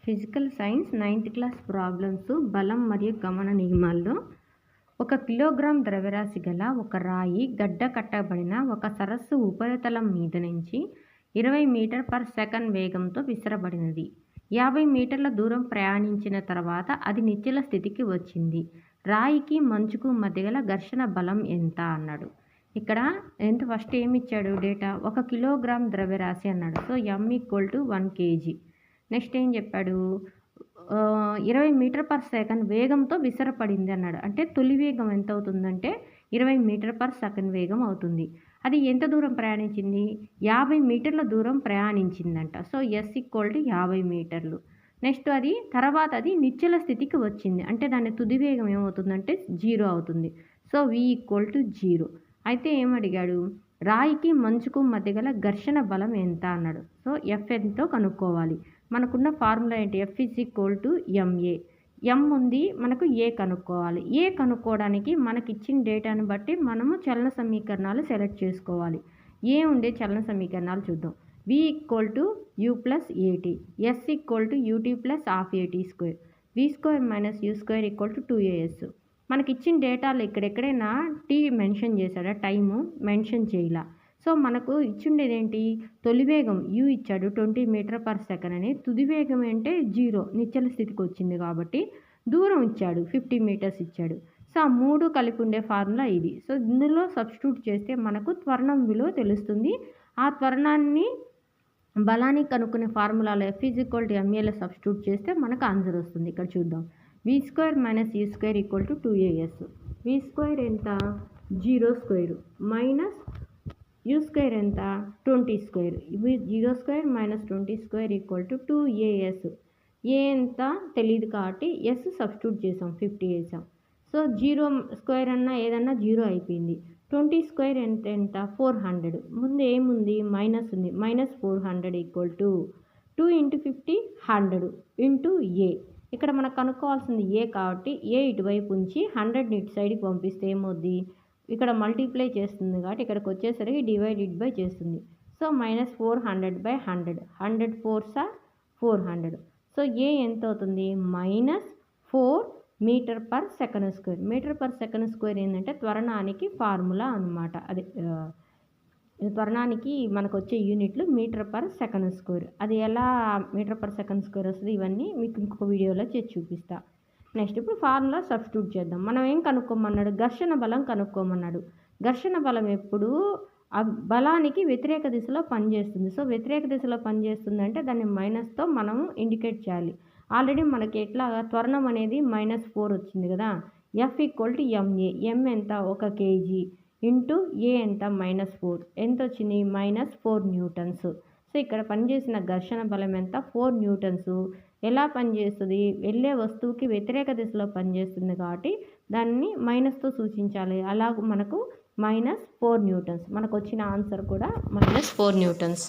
Physical science 9th class problems బలం మరియు గమన నియమాల్లో 1 kilogram ద్రవ్యరాశి గల ఒక రాయి గడ్డ కట్టబడిన ఒక సరస్సు ఉపరితలం మీద నుంచి 20 మీటర్ పర్ సెకండ్ వేగంతో విసరబడినది. 50 మీటర్ల దూరం ప్రయాణించిన తర్వాత అది నిశ్చల స్థితికి వచ్చింది. రాయికి మంచుకు మధ్య గల ఘర్షణ బలం ఎంత అన్నాడు. ఇక్కడ ఎంత ఫస్ట్ ఏమి ఇచ్చాడు డేటా 1 కిలోగ్రామ్ ద్రవ్యరాశి అన్నాడు. So m = 1 kg. నెక్స్ట్ ఏం చెప్పాడు 20 మీటర్ పర్ సెకండ్ వేగంతో విసరపడింది అన్నాడు. అంటే తొలి వేగం ఎంత అవుతుందంటే 20 మీటర్ పర్ సెకండ్ వేగం అవుతుంది. అది ఎంత దూరం ప్రయాణించింది 50 మీటర్ల దూరం ప్రయాణించిందంట. సో S = 50 మీటర్లు. నెక్స్ట్ తర్వాత అది నిశ్చల స్థితికి వచ్చింది. అంటే దాని తుది వేగం ఏమవుతుందంటే 0 అవుతుంది. So V = 0. అయితే ఏమడిగాడు రాయికి మంచుకు మధ్య గల ఘర్షణ బలం ఎంత అన్నాడు. సో F ఎంతో కనుక్కోవాలి. మనకున్న ఫార్ములా ఏంటి F = ma. M ఉంది, మనకు A కనుక్కోవాలి. A కనుక్కోవడానికి మనకి ఇచ్చిన డేటాను బట్టి మనము చలన సమీకరణాలు సెలెక్ట్ చేసుకోవాలి. A ఉండే చలన సమీకరణాలు చూద్దాం. V = u + at, S = ut + ½ at², v² - u² = 2as. మనకి ఇచ్చిన డేటాలో ఎక్కడైనా టీ మెన్షన్ చేశాడా, టైము మెన్షన్ చేయాల. సో మనకు ఇచ్చిండేది ఏంటి తొలి వేగం u ఇచ్చాడు 20 మీటర్ పర్ సెకండ్ అని, తుది వేగం అంటే 0 నిశ్చల స్థితికి వచ్చింది కాబట్టి దూరం ఇచ్చాడు 50 మీటర్స్ ఇచ్చాడు. సో ఆ 3 కలిపి ఉండే ఫార్ములా ఇది. సో ఇందులో సబ్స్టిట్యూట్ చేస్తే మనకు త్వరణం విలువ తెలుస్తుంది. ఆ త్వరణాన్ని బలానికి కనుక్కునే ఫార్ములాలో F = maలో సబ్స్టిట్యూట్ చేస్తే మనకు ఆన్సర్ వస్తుంది. ఇక్కడ చూద్దాం. v² - u² = 2as. v² ఎంత 0² మైనస్ u² ఎంత 20². 0² - 20² = 2as. a ఎంత తెలియదు కాబట్టి s సబ్స్టిట్యూట్ చేసాం 50 వేసాం. సో 0² అన్నా ఏదన్నా 0 అయిపోయింది. 20² ఎంత 400. ముందు ఏముంది మైనస్ ఉంది. -400 = 2 × 50 100 × a. ఇక్కడ మనకు కనుక్కోవాల్సింది a కాబట్టి a ఇటువైపు ఉంచి 100ని ఇటు సైడ్కి పంపిస్తే ఏమవుద్ది ఇక్కడ మల్టిప్లై చేస్తుంది కాబట్టి ఇక్కడికి వచ్చేసరికి డివైడెడ్ బై చేస్తుంది. So -400/100, 100 4s are 400. So a ఎంత అవుతుంది -4 metre per second square. Metre per second square ఏంటంటే త్వరణానికి ఫార్ములా అనమాట. అది త్వరణానికి మనకు వచ్చే యూనిట్లు మీటర్ పర్ సెకండ్ స్క్వేర్. అది ఎలా మీటర్ పర్ సెకండ్ స్క్వేర్ వస్తుంది ఇవన్నీ మీకు ఇంకొక వీడియోలో చేసి చూపిస్తా. నెక్స్ట్ ఇప్పుడు ఫార్ములా సబ్స్టిట్యూట్ చేద్దాం. మనం ఏం కనుక్కోమన్నాడు ఘర్షణ బలం కనుక్కోమన్నాడు. ఘర్షణ బలం ఎప్పుడు ఆ బలానికి వ్యతిరేక దిశలో పనిచేస్తుంది. సో వ్యతిరేక దిశలో పనిచేస్తుంది అంటే దాన్ని మైనస్తో మనము ఇండికేట్ చేయాలి. ఆల్రెడీ మనకి ఎట్లా త్వరణం అనేది -4 వచ్చింది కదా. F = ma. m ఎంత 1 kg ఇంటూ a ఎంత -4 ఎంత వచ్చింది -4 న్యూటన్స్. సో ఇక్కడ పనిచేసిన ఘర్షణ బలం ఎంత 4 న్యూటన్స్. ఎలా పనిచేస్తుంది వెళ్ళే వస్తువుకి వ్యతిరేక దిశలో పనిచేస్తుంది కాబట్టి దాన్ని మైనస్తో సూచించాలి. అలా మనకు -4 న్యూటన్స్. మనకు వచ్చిన ఆన్సర్ కూడా -4 న్యూటన్స్.